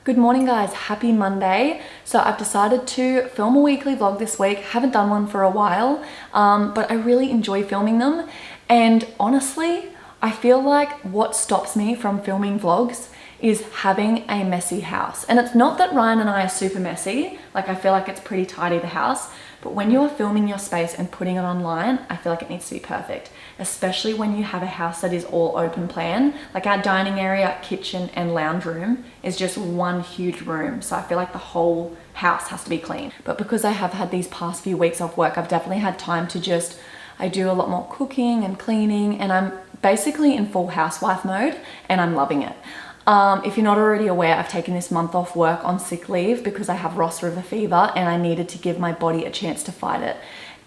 Good morning guys, happy Monday. So I've decided to film a weekly vlog this week. Haven't done one for a while, but I really enjoy filming them. And honestly, I feel like what stops me from filming vlogs is having a messy house. And it's not that Ryan and I are super messy, like I feel like it's pretty tidy, the house, but when you're filming your space and putting it online, I feel like it needs to be perfect, especially when you have a house that is all open plan. Like our dining area, kitchen and lounge room is just one huge room. So I feel like the whole house has to be clean. But because I have had these past few weeks off work, I've definitely had time to I do a lot more cooking and cleaning, and I'm basically in full housewife mode and I'm loving it. If you're not already aware, I've taken this month off work on sick leave because I have Ross River fever and I needed to give my body a chance to fight it.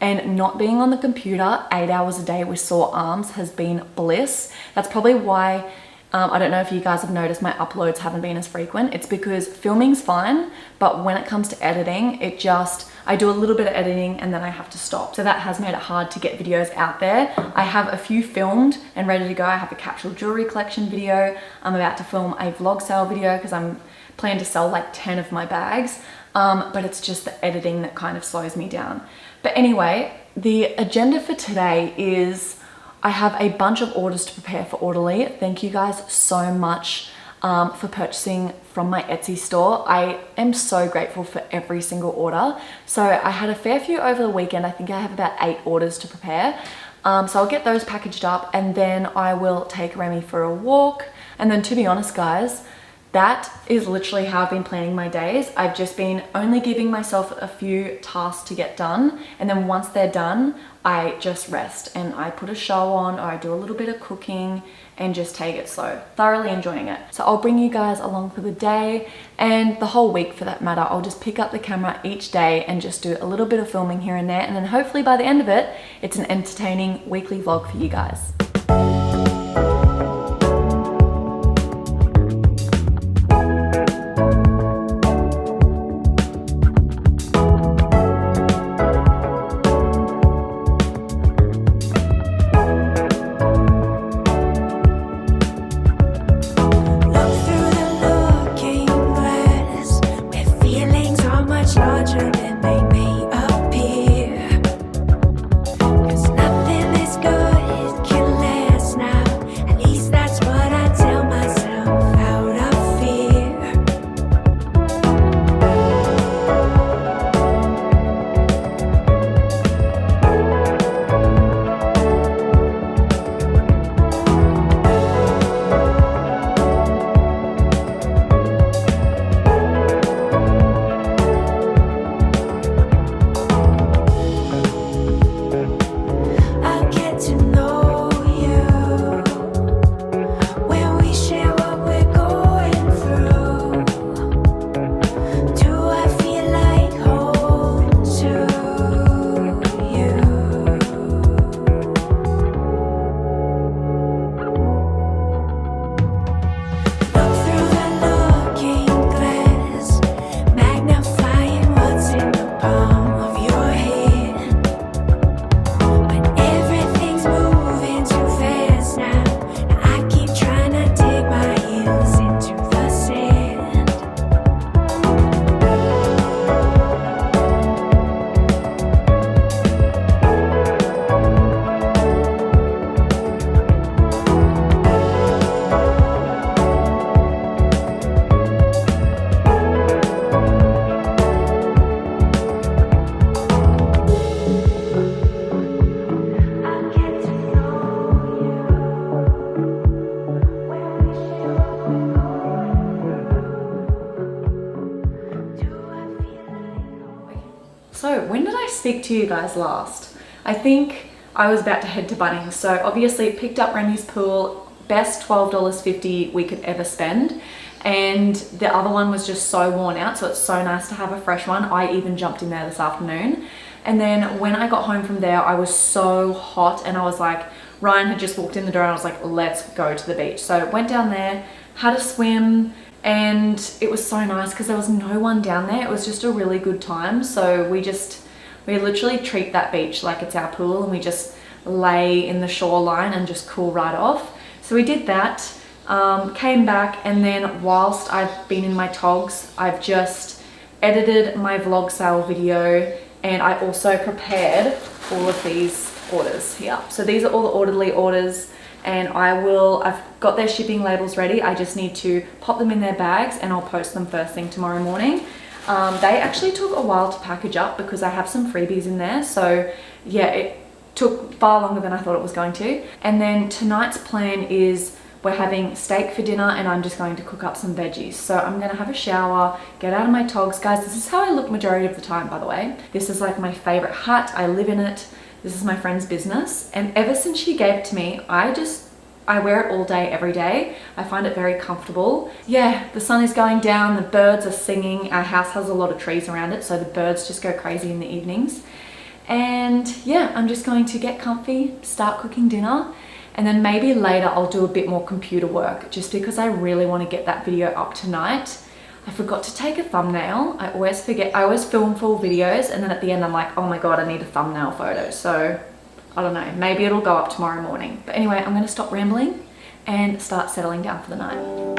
And not being on the computer 8 hours a day with sore arms has been bliss. That's probably why, I don't know if you guys have noticed, my uploads haven't been as frequent. It's because filming's fine, but when it comes to editing, I do a little bit of editing and then I have to stop. So that has made it hard to get videos out there. I have a few filmed and ready to go. I have a capsule jewelry collection video. I'm about to film a vlog sale video because I'm planning to sell like 10 of my bags. But it's just the editing that kind of slows me down. But anyway, the agenda for today is I have a bunch of orders to prepare for Orderly. Thank you guys so much for purchasing from my Etsy store. I am so grateful for every single order. So I had a fair few over the weekend. I think I have about 8 orders to prepare. So I'll get those packaged up and then I will take Remy for a walk. And then to be honest guys, that is literally how I've been planning my days. I've just been only giving myself a few tasks to get done. And then once they're done, I just rest and I put a show on or I do a little bit of cooking and just take it slow. Thoroughly enjoying it. So I'll bring you guys along for the day and the whole week for that matter. I'll just pick up the camera each day and just do a little bit of filming here and there. And then hopefully by the end of it, it's an entertaining weekly vlog for you guys. So when did I speak to you guys last? I think I was about to head to Bunnings. So obviously picked up Remy's pool, best $12.50 we could ever spend. And the other one was just so worn out. So it's so nice to have a fresh one. I even jumped in there this afternoon. And then when I got home from there, I was so hot and I was like, Ryan had just walked in the door and I was like, let's go to the beach. So went down there, had a swim, and it was so nice because there was no one down there. It was just a really good time. So we literally treat that beach like it's our pool and we just lay in the shoreline and just cool right off. So we did that. Came back, and then whilst I've been in my togs, I've just edited my vlog sale video, and I also prepared all of these orders here. So these are all the orderly orders, and I've got their shipping labels ready. I just need to pop them in their bags and I'll post them first thing tomorrow morning. They actually took a while to package up because I have some freebies in there. So yeah, it took far longer than I thought it was going to. And then tonight's plan is we're having steak for dinner, and I'm just going to cook up some veggies. So I'm gonna have a shower, get out of my togs. Guys, this is how I look majority of the time, by the way. This is like my favorite hat. I live in it. This is my friend's business. And ever since she gave it to me, I wear it all day, every day. I find it very comfortable. Yeah, the sun is going down, the birds are singing. Our house has a lot of trees around it, so the birds just go crazy in the evenings. And yeah, I'm just going to get comfy, start cooking dinner, and then maybe later I'll do a bit more computer work just because I really want to get that video up tonight. I forgot to take a thumbnail. I always forget. I always film full videos, and then at the end I'm like, oh my god, I need a thumbnail photo. So I don't know, maybe it'll go up tomorrow morning. But anyway, I'm going to stop rambling and start settling down for the night.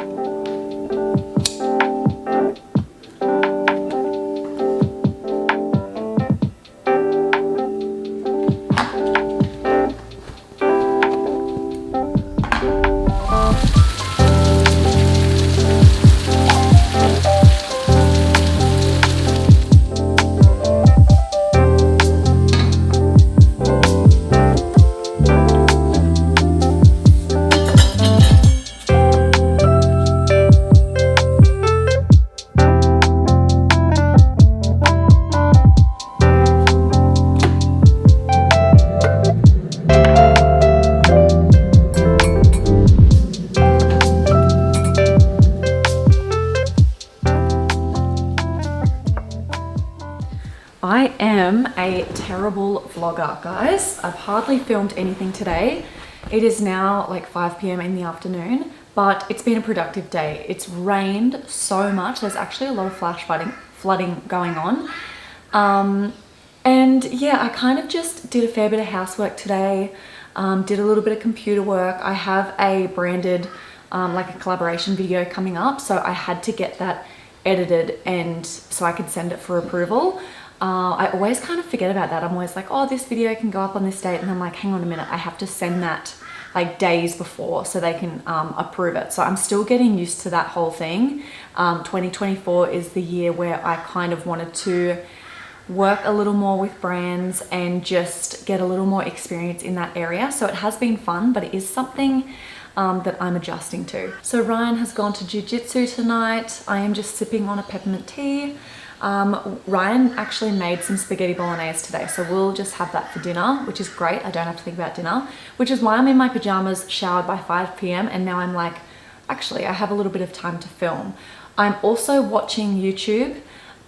I am a terrible vlogger, guys. I've hardly filmed anything today. It is now like 5 p.m. in the afternoon, but it's been a productive day. It's rained so much. There's actually a lot of flash flooding going on. And yeah, I kind of just did a fair bit of housework today, did a little bit of computer work. I have a branded, like a collaboration video coming up, so I had to get that edited and so I could send it for approval. I always kind of forget about that. I'm always like, oh, this video can go up on this date, and I'm like, hang on a minute, I have to send that like days before so they can approve it. So I'm still getting used to that whole thing. 2024 is the year where I kind of wanted to work a little more with brands and just get a little more experience in that area. So it has been fun, but it is something that I'm adjusting to. So Ryan has gone to jiu-jitsu tonight. I am just sipping on a peppermint tea. Ryan actually made some spaghetti bolognese today, so we'll just have that for dinner, which is great. I don't have to think about dinner, which is why I'm in my pajamas, showered by 5 p.m. and now I'm like, actually, I have a little bit of time to film. I'm also watching YouTube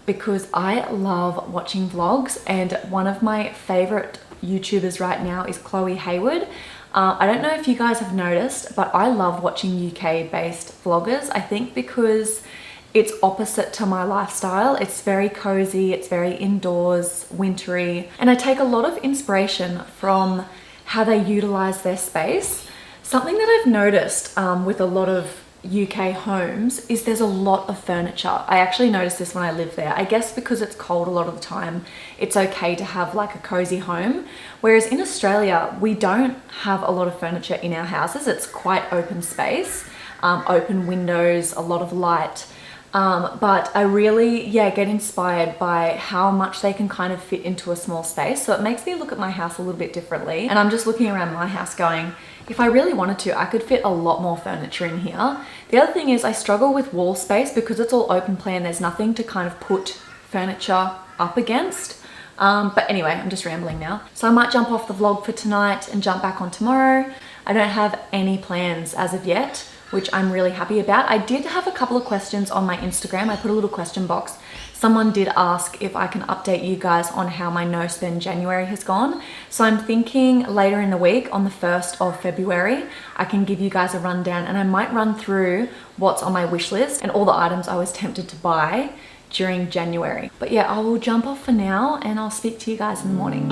because I love watching vlogs, and one of my favorite YouTubers right now is Chloe Hayward. I don't know if you guys have noticed, but I love watching UK-based vloggers. I think because it's opposite to my lifestyle. It's very cozy, it's very indoors, wintry, and I take a lot of inspiration from how they utilize their space. Something that I've noticed with a lot of UK homes is there's a lot of furniture. I actually noticed this when I lived there. I guess because it's cold a lot of the time, it's okay to have like a cozy home. Whereas in Australia, we don't have a lot of furniture in our houses. It's quite open space, open windows, a lot of light. But I really, get inspired by how much they can kind of fit into a small space. So it makes me look at my house a little bit differently. And I'm just looking around my house going, if I really wanted to, I could fit a lot more furniture in here. The other thing is I struggle with wall space because it's all open plan. There's nothing to kind of put furniture up against. But anyway, I'm just rambling now. So I might jump off the vlog for tonight and jump back on tomorrow. I don't have any plans as of yet, which I'm really happy about. I did have a couple of questions on my Instagram. I put a little question box. Someone did ask if I can update you guys on how my no spend January has gone. So I'm thinking later in the week on the 1st of February, I can give you guys a rundown, and I might run through what's on my wish list and all the items I was tempted to buy during January. But yeah, I will jump off for now and I'll speak to you guys in the morning.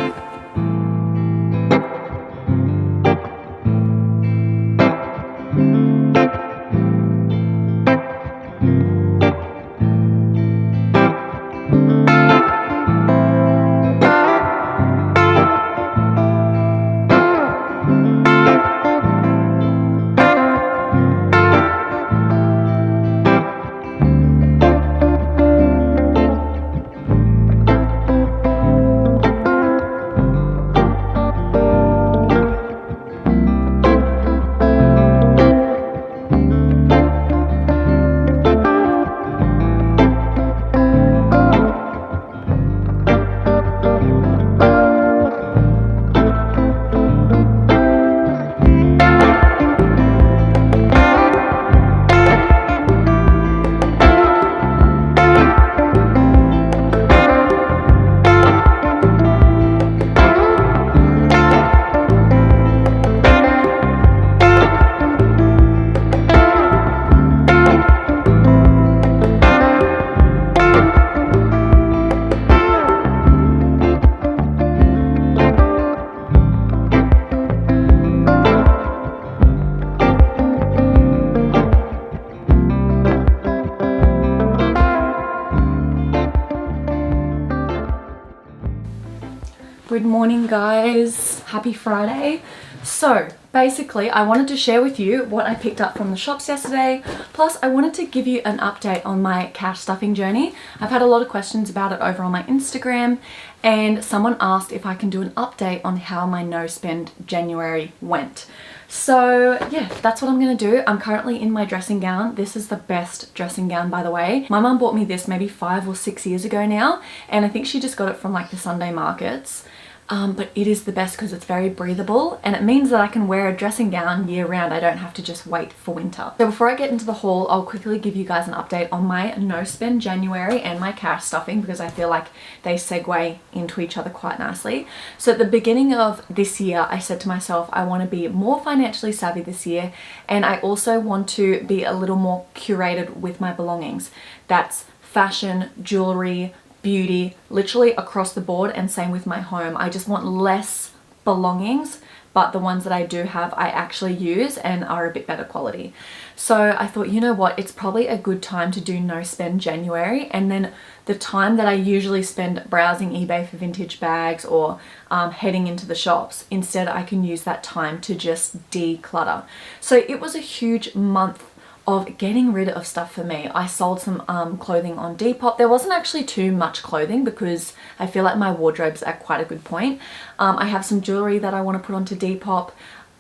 Good morning, guys. Happy Friday. So basically I wanted to share with you what I picked up from the shops yesterday, plus I wanted to give you an update on my cash stuffing journey. I've had a lot of questions about it over on my Instagram, and someone asked if I can do an update on how my no spend January went. So yeah, that's what I'm gonna do. I'm currently in my dressing gown. This is the best dressing gown, by the way. My mum bought me this maybe 5 or 6 years ago now, and I think she just got it from like the Sunday markets. But it is the best because it's very breathable, and it means that I can wear a dressing gown year round. I don't have to just wait for winter. So before I get into the haul, I'll quickly give you guys an update on my no spend January and my cash stuffing, because I feel like they segue into each other quite nicely. So at the beginning of this year, I said to myself, I want to be more financially savvy this year, and I also want to be a little more curated with my belongings. That's fashion, jewelry, beauty, literally across the board, and same with my home. I just want less belongings, but the ones that I do have I actually use and are a bit better quality. So I thought, you know what, it's probably a good time to do no spend January, and then the time that I usually spend browsing eBay for vintage bags or heading into the shops, instead I can use that time to just declutter. So it was a huge month of getting rid of stuff for me. I sold some clothing on Depop. There wasn't actually too much clothing because I feel like my wardrobe's at quite a good point. I have some jewelry that I want to put onto Depop.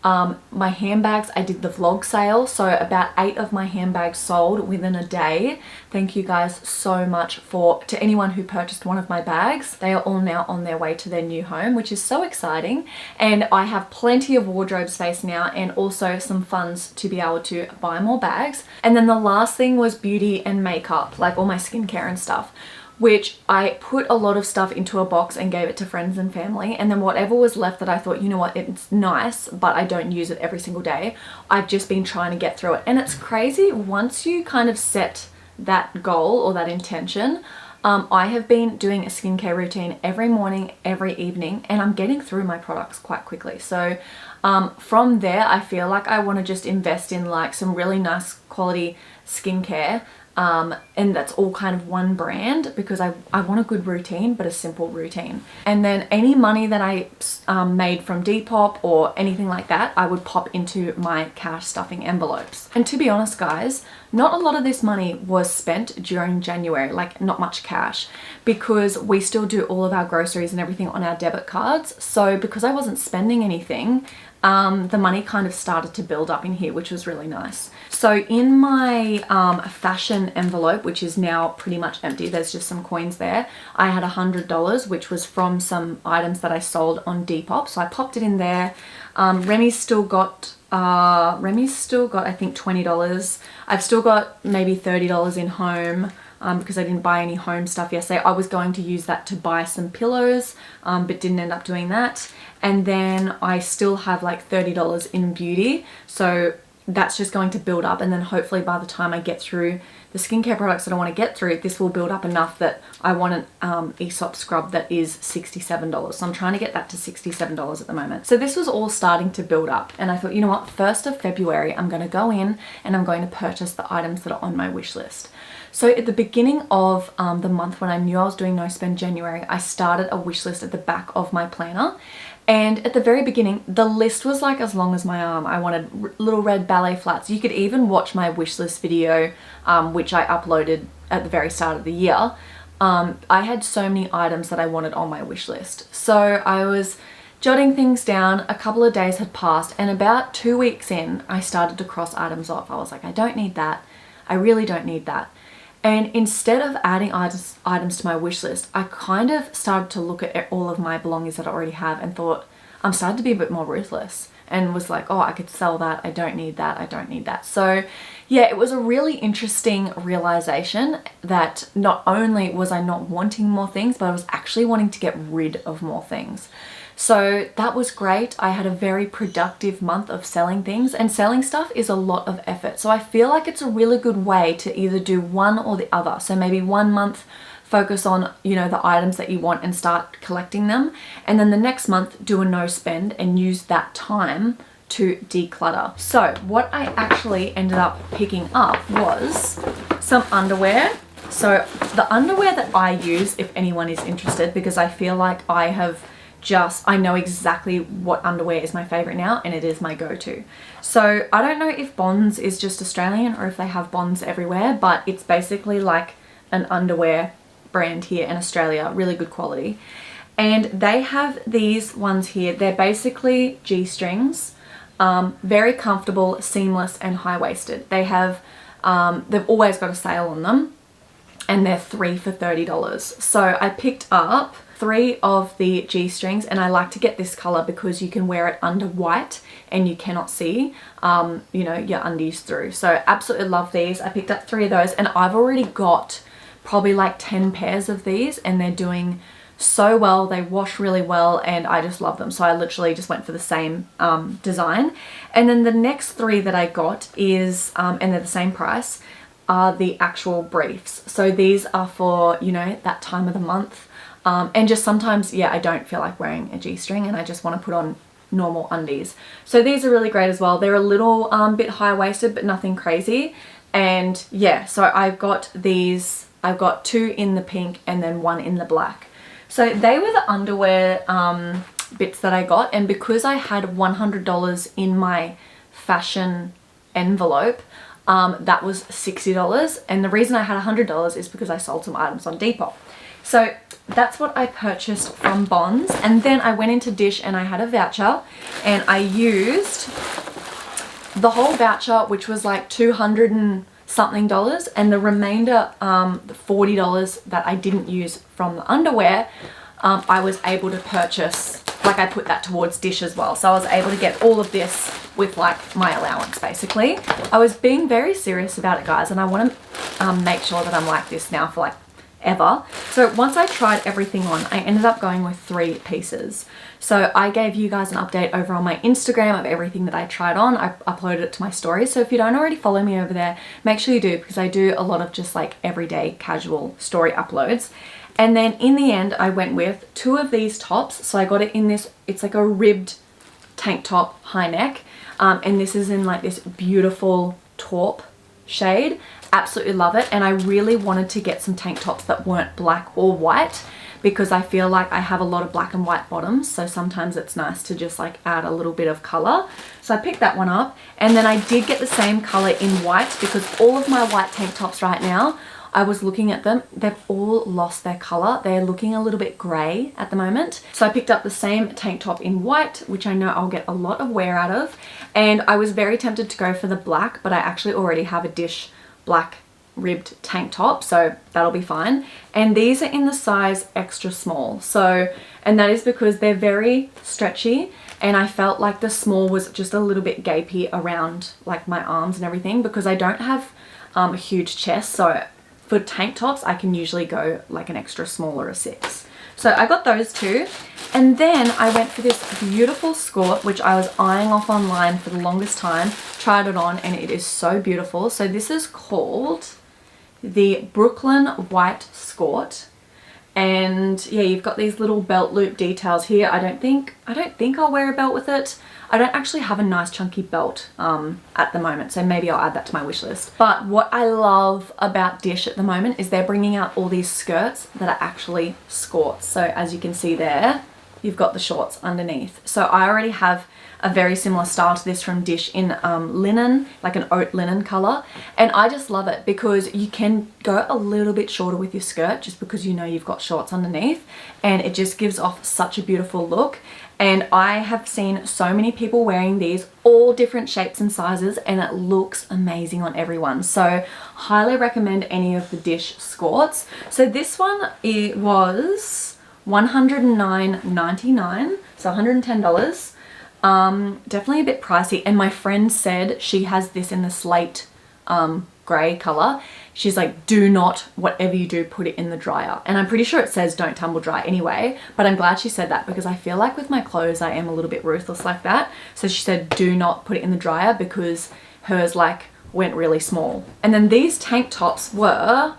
My handbags, I did the vlog sale, so about 8 of my handbags sold within a day. Thank you guys so much to anyone who purchased one of my bags. They are all now on their way to their new home, which is so exciting, and I have plenty of wardrobe space now and also some funds to be able to buy more bags. And then the last thing was beauty and makeup, like all my skincare and stuff, which I put a lot of stuff into a box and gave it to friends and family, and then whatever was left that I thought, you know what, it's nice but I don't use it every single day, I've just been trying to get through it. And it's crazy, once you kind of set that goal or that intention, I have been doing a skincare routine every morning, every evening, and I'm getting through my products quite quickly. So from there, I feel like I want to just invest in like some really nice quality skincare, and that's all kind of one brand, because I want a good routine, but a simple routine. And then any money that I made from Depop or anything like that, I would pop into my cash stuffing envelopes. And to be honest, guys, not a lot of this money was spent during January, like not much cash, because we still do all of our groceries and everything on our debit cards. So because I wasn't spending anything, the money kind of started to build up in here, which was really nice. So in my fashion envelope, which is now pretty much empty, there's just some coins there, I had $100, which was from some items that I sold on Depop. So I popped it in there. Remy's still got I think $20. I've still got maybe $30 in home, because I didn't buy any home stuff yesterday. I was going to use that to buy some pillows, but didn't end up doing that. And then I still have like $30 in beauty. So that's just going to build up, and then hopefully by the time I get through the skincare products that I want to get through, this will build up enough that I want an Aesop scrub that is $67. So I'm trying to get that to $67 at the moment. So this was all starting to build up, and I thought, you know what, 1st of February, I'm going to go in and I'm going to purchase the items that are on my wish list. So at the beginning of the month, when I knew I was doing no spend January, I started a wish list at the back of my planner. And at the very beginning, the list was like as long as my arm. I wanted little red ballet flats. You could even watch my wish list video, which I uploaded at the very start of the year. I had so many items that I wanted on my wish list. So I was jotting things down. A couple of days had passed, and about 2 weeks in, I started to cross items off. I was like, I don't need that. I really don't need that. And instead of adding items to my wish list, I kind of started to look at all of my belongings that I already have and thought, I'm starting to be a bit more ruthless, and was like, oh, I could sell that. I don't need that. I don't need that. So yeah, it was a really interesting realization that not only was I not wanting more things, but I was actually wanting to get rid of more things. So that was great. I had a very productive month of selling things, and selling stuff is a lot of effort. So I feel like it's a really good way to either do one or the other. So maybe 1 month focus on, you know, the items that you want and start collecting them. And then the next month do a no spend and use that time to declutter. So what I actually ended up picking up was some underwear. So the underwear that I use, if anyone is interested, because I feel like I have I know exactly what underwear is my favorite now, and it is my go-to. So I don't know if Bonds is just Australian or if they have Bonds everywhere, but it's basically like an underwear brand here in Australia, really good quality. And they have these ones here. They're basically G-strings, very comfortable, seamless, and high-waisted. They have, they've always got a sale on them, and they're 3 for $30. So I picked up 3 of the G-strings, and I like to get this color because you can wear it under white and you cannot see, you know, your undies through. So absolutely love these. I picked up 3 of those, and I've already got probably like 10 pairs of these, and they're doing so well. They wash really well, and I just love them. So I literally just went for the same design. And then the next 3 that I got is, and they're the same price, are the actual briefs. So these are for, you know, that time of the month. And just sometimes, yeah, I don't feel like wearing a G-string and I just want to put on normal undies. So these are really great as well. They're a little bit high-waisted, but nothing crazy. And yeah, so I've got these, I've got 2 in the pink and then 1 in the black. So they were the underwear bits that I got, and because I had $100 in my fashion envelope, that was $60, and the reason I had $100 is because I sold some items on Depop. So that's what I purchased from Bonds, and then I went into Dissh and I had a voucher, and I used the whole voucher, which was like $200 and something, and the remainder, the $40 that I didn't use from the underwear, I was able to purchase, like I put that towards Dissh as well. So I was able to get all of this with like my allowance basically. I was being very serious about it, guys, and I want to make sure that I'm like this now for like ever. So once I tried everything on, I ended up going with 3 pieces. So I gave you guys an update over on my Instagram of everything that I tried on. I uploaded it to my story. So if you don't already follow me over there, make sure you do, because I do a lot of just like everyday casual story uploads. And then in the end, I went with 2 of these tops. So I got it in this, it's like a ribbed tank top, high neck. And this is in like this beautiful taupe shade. Absolutely love it. And I really wanted to get some tank tops that weren't black or white, because I feel like I have a lot of black and white bottoms, so sometimes it's nice to just like add a little bit of color. So I picked that one up, and then I did get the same color in white, because all of my white tank tops right now, I was looking at them, they've all lost their color. They're looking a little bit gray at the moment. So I picked up the same tank top in white, which I know I'll get a lot of wear out of. And I was very tempted to go for the black, but I actually already have a Dissh black ribbed tank top, so that'll be fine. And these are in the size extra small. So, and that is because they're very stretchy, and I felt like the small was just a little bit gapey around like my arms and everything, because I don't have a huge chest. So for tank tops, I can usually go like an extra small or a 6. So I got those 2. And then I went for this beautiful skirt, which I was eyeing off online for the longest time, tried it on, and it is so beautiful. So this is called the Brooklyn White Skirt. And yeah, you've got these little belt loop details here. I don't think I'll wear a belt with it. I don't actually have a nice chunky belt at the moment, so maybe I'll add that to my wish list. But what I love about Dissh at the moment is they're bringing out all these skirts that are actually skirts. So as you can see there, you've got the shorts underneath. So I already have a very similar style to this from Dissh in linen, like an oat linen color. And I just love it because you can go a little bit shorter with your skirt just because you know you've got shorts underneath, and it just gives off such a beautiful look. And I have seen so many people wearing these, all different shapes and sizes, and it looks amazing on everyone. So highly recommend any of the Dissh skirts. So this one, it was $109.99, so $110. Definitely a bit pricey, and my friend said she has this in the slate grey color. She's like, do not, whatever you do, put it in the dryer. And I'm pretty sure it says don't tumble dry anyway, but I'm glad she said that because I feel like with my clothes I am a little bit ruthless like that. So she said do not put it in the dryer because hers like went really small. And then these tank tops were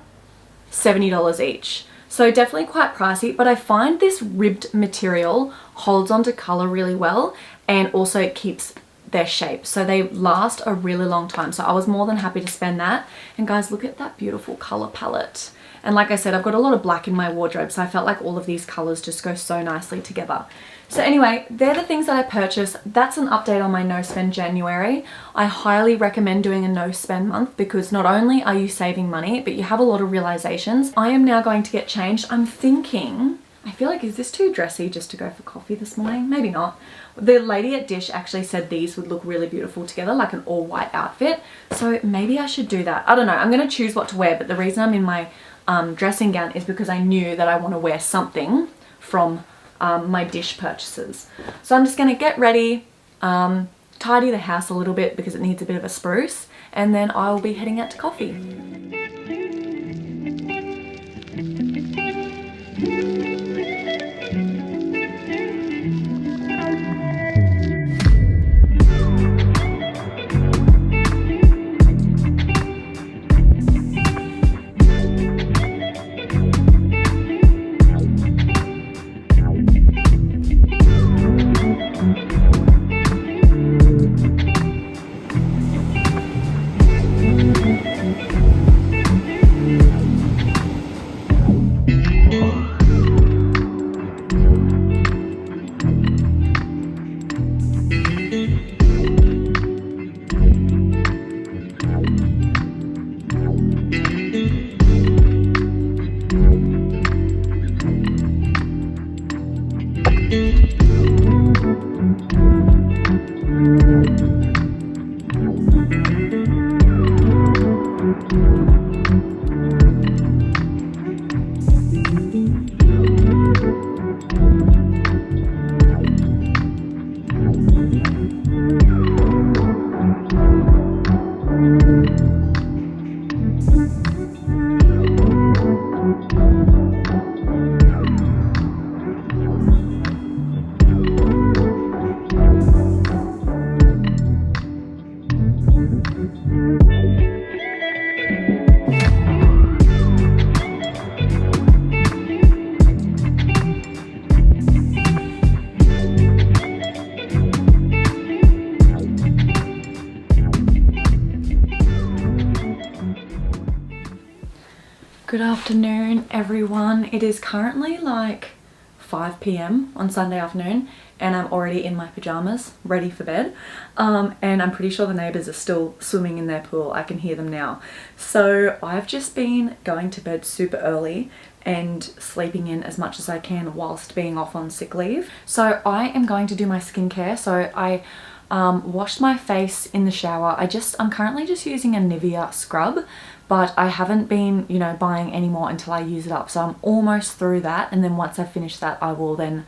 $70 each. So definitely quite pricey, but I find this ribbed material holds onto color really well, and also it keeps their shape. So they last a really long time. So I was more than happy to spend that. And guys, look at that beautiful color palette. And like I said, I've got a lot of black in my wardrobe, so I felt like all of these colors just go so nicely together. So anyway, they're the things that I purchased. That's an update on my no spend January. I highly recommend doing a no spend month because not only are you saving money, but you have a lot of realizations. I am now going to get changed. I'm thinking, I feel like, is this too dressy just to go for coffee this morning? Maybe not. The lady at Dissh actually said these would look really beautiful together, like an all white outfit. So maybe I should do that. I don't know. I'm going to choose what to wear, but the reason I'm in my dressing gown is because I knew that I want to wear something from my Dissh purchases. So I'm just going to get ready, tidy the house a little bit because it needs a bit of a spruce, and then I'll be heading out to coffee. Good afternoon, everyone. It is currently like 5 p.m. on Sunday afternoon and I'm already in my pajamas ready for bed, and I'm pretty sure the neighbors are still swimming in their pool. I can hear them now. So I've just been going to bed super early and sleeping in as much as I can whilst being off on sick leave. So I am going to do my skincare. So I washed my face in the shower. I'm currently just using a Nivea scrub, but I haven't been, you know, buying any more until I use it up. So I'm almost through that, and then once I finish that, I will then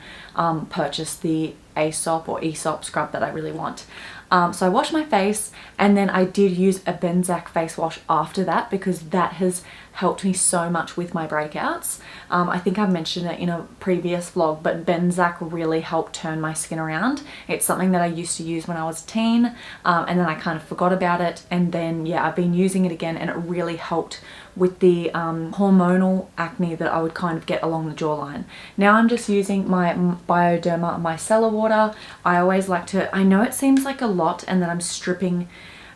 purchase the Aesop or Aesop scrub that I really want. So I washed my face, and then I did use a Benzac face wash after that because that has helped me so much with my breakouts. I think I've mentioned it in a previous vlog, but Benzac really helped turn my skin around. It's something that I used to use when I was a teen, and then I kind of forgot about it, and then yeah, I've been using it again, and it really helped with the hormonal acne that I would kind of get along the jawline. Now I'm just using my Bioderma micellar water. I always like to, I know it seems like a lot and that I'm stripping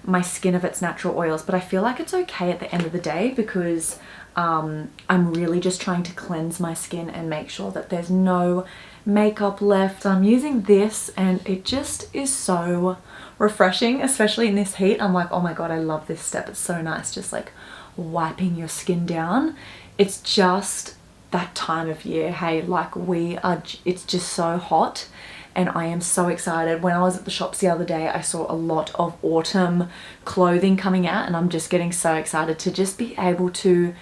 my skin of its natural oils, but I feel like it's okay at the end of the day because I'm really just trying to cleanse my skin and make sure that there's no makeup left. I'm using this and it just is so refreshing, especially in this heat. I'm like, oh my god, I love this step. It's so nice, just like wiping your skin down. It's just that time of year, hey, like it's just so hot and I am so excited. When I was at the shops the other day, I saw a lot of autumn clothing coming out and I'm just getting so excited to just be able to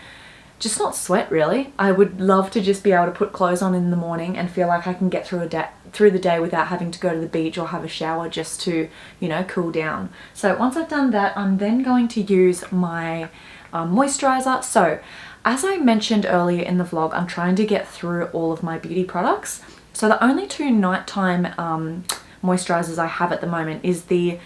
just not sweat really. I would love to just be able to put clothes on in the morning and feel like I can get through the day without having to go to the beach or have a shower just to, you know, cool down. So once I've done that, I'm then going to use my moisturizer. So as I mentioned earlier in the vlog, I'm trying to get through all of my beauty products. So the only two nighttime moisturizers I have at the moment is the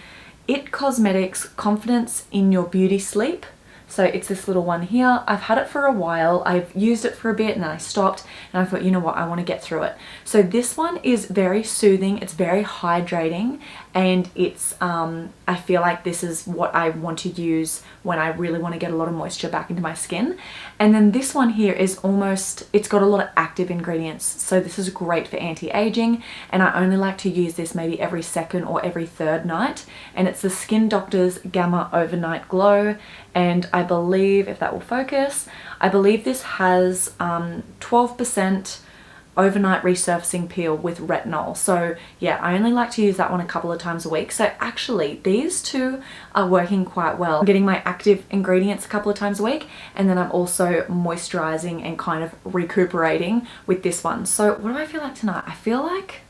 IT Cosmetics Confidence in Your Beauty Sleep. So it's this little one here. I've had it for a while. I've used it for a bit and then I stopped and I thought, you know what, I want to get through it. So this one is very soothing, it's very hydrating, and it's I feel like this is what I want to use when I really want to get a lot of moisture back into my skin. And then this one here is almost, it's got a lot of active ingredients, so this is great for anti-aging, and I only like to use this maybe every second or every third night. And it's the Skin Doctor's Gamma Overnight Glow, and I believe, if that will focus, I believe this has 12% overnight resurfacing peel with retinol. So yeah, I only like to use that one a couple of times a week. So actually these two are working quite well. I'm getting my active ingredients a couple of times a week, and then I'm also moisturizing and kind of recuperating with this one. So what do I feel like tonight? I feel like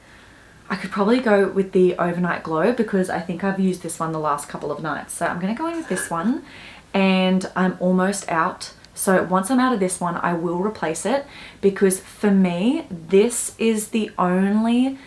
I could probably go with the Overnight Glow because I think I've used this one the last couple of nights. So I'm gonna go in with this one, and I'm almost out. So once I'm out of this one, I will replace it, because for me, this is the only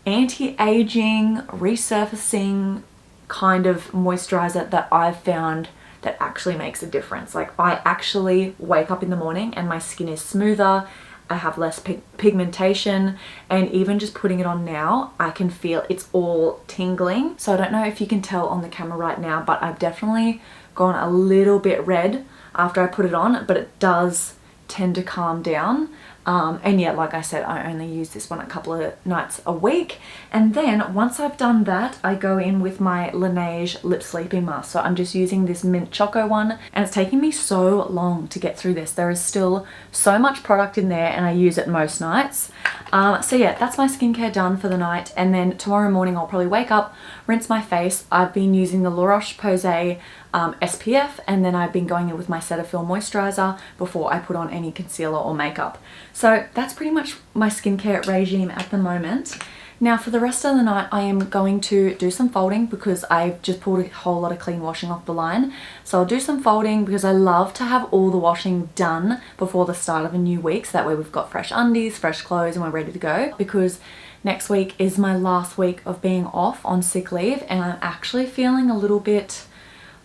anti-aging, resurfacing kind of moisturizer that I've found that actually makes a difference. Like, I actually wake up in the morning and my skin is smoother, I have less pigmentation, and even just putting it on now, I can feel it's all tingling. So I don't know if you can tell on the camera right now, but I've definitely gone a little bit red after I put it on, but it does tend to calm down. And yeah, like I said, I only use this one a couple of nights a week. And then once I've done that, I go in with my Laneige Lip Sleeping Mask. So I'm just using this Mint Choco one, and it's taking me so long to get through this. There is still so much product in there, and I use it most nights. So yeah, that's my skincare done for the night. And then tomorrow morning I'll probably wake up, rinse my face. I've been using the La Roche-Posay SPF, and then I've been going in with my Cetaphil moisturizer before I put on any concealer or makeup. So that's pretty much my skincare regime at the moment. Now for the rest of the night, I am going to do some folding because I've just pulled a whole lot of clean washing off the line. So I'll do some folding because I love to have all the washing done before the start of a new week, so that way we've got fresh undies, fresh clothes, and we're ready to go. Because next week is my last week of being off on sick leave, and I'm actually feeling a little bit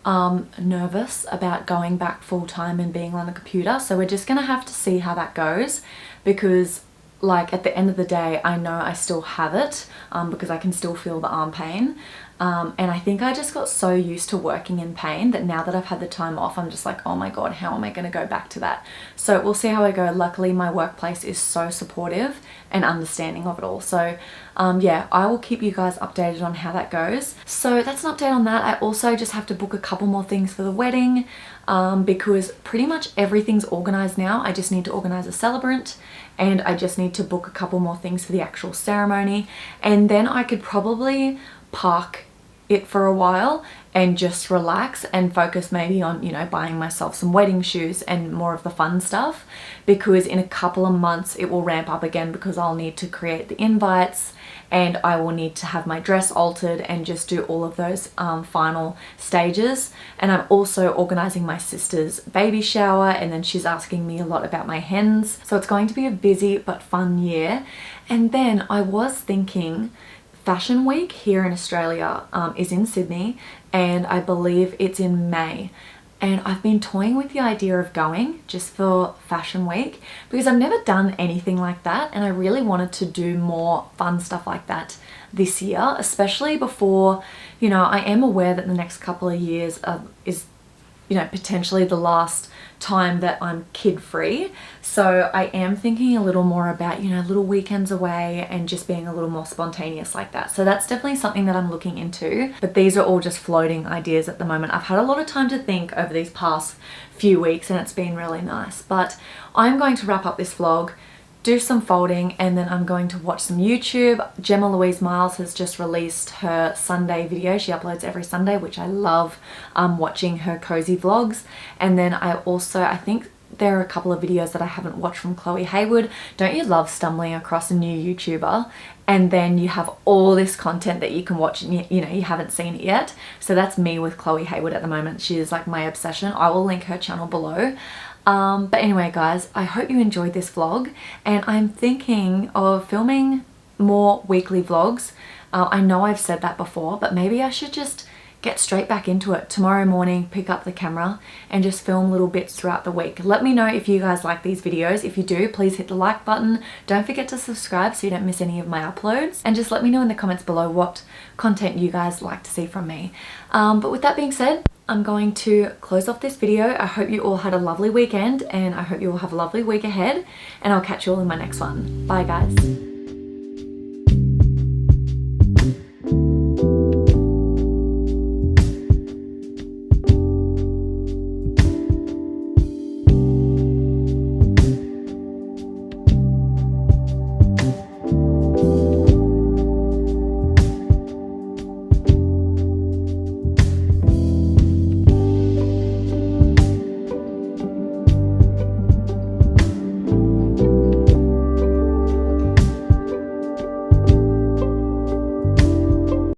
nervous about going back full-time and being on the computer. So we're just gonna have to see how that goes, because like at the end of the day, I know I still have it because I can still feel the arm pain. And I think I just got so used to working in pain that now that I've had the time off, I'm just like, oh my God, how am I going to go back to that? So we'll see how I go. Luckily, my workplace is so supportive and understanding of it all. So yeah, I will keep you guys updated on how that goes. So that's an update on that. I also just have to book a couple more things for the wedding because pretty much everything's organized now. I just need to organize a celebrant, and I just need to book a couple more things for the actual ceremony. And then I could probably park it for a while and just relax and focus maybe on, you know, buying myself some wedding shoes and more of the fun stuff, because in a couple of months it will ramp up again, because I'll need to create the invites and I will need to have my dress altered and just do all of those final stages. And I'm also organizing my sister's baby shower, and then she's asking me a lot about my hens. So it's going to be a busy but fun year. And then I was thinking, Fashion Week here in Australia is in Sydney, and I believe it's in May. And I've been toying with the idea of going just for Fashion Week, because I've never done anything like that, and I really wanted to do more fun stuff like that this year, especially before, you know, I am aware that the next couple of years is, you know, potentially the last time that I'm kid-free. So I am thinking a little more about, you know, little weekends away and just being a little more spontaneous like that. So that's definitely something that I'm looking into, but these are all just floating ideas at the moment. I've had a lot of time to think over these past few weeks, and it's been really nice. But I'm going to wrap up this vlog, do some folding, and then I'm going to watch some YouTube. Gemma Louise Miles has just released her Sunday video. She uploads every Sunday, which I love watching her cozy vlogs. And then I think there are a couple of videos that I haven't watched from Chloe Haywood. Don't you love stumbling across a new YouTuber and then you have all this content that you can watch and you know, you haven't seen it yet? So that's me with Chloe Haywood at the moment. She is like my obsession. I will link her channel below. But anyway guys, I hope you enjoyed this vlog, and I'm thinking of filming more weekly vlogs. I know I've said that before, but maybe I should just get straight back into it tomorrow morning, pick up the camera and just film little bits throughout the week. Let me know if you guys like these videos. If you do, please hit the like button. Don't forget to subscribe so you don't miss any of my uploads, and just let me know in the comments below what content you guys like to see from me. But with that being said, I'm going to close off this video. I hope you all had a lovely weekend, and I hope you all have a lovely week ahead, and I'll catch you all in my next one. Bye guys.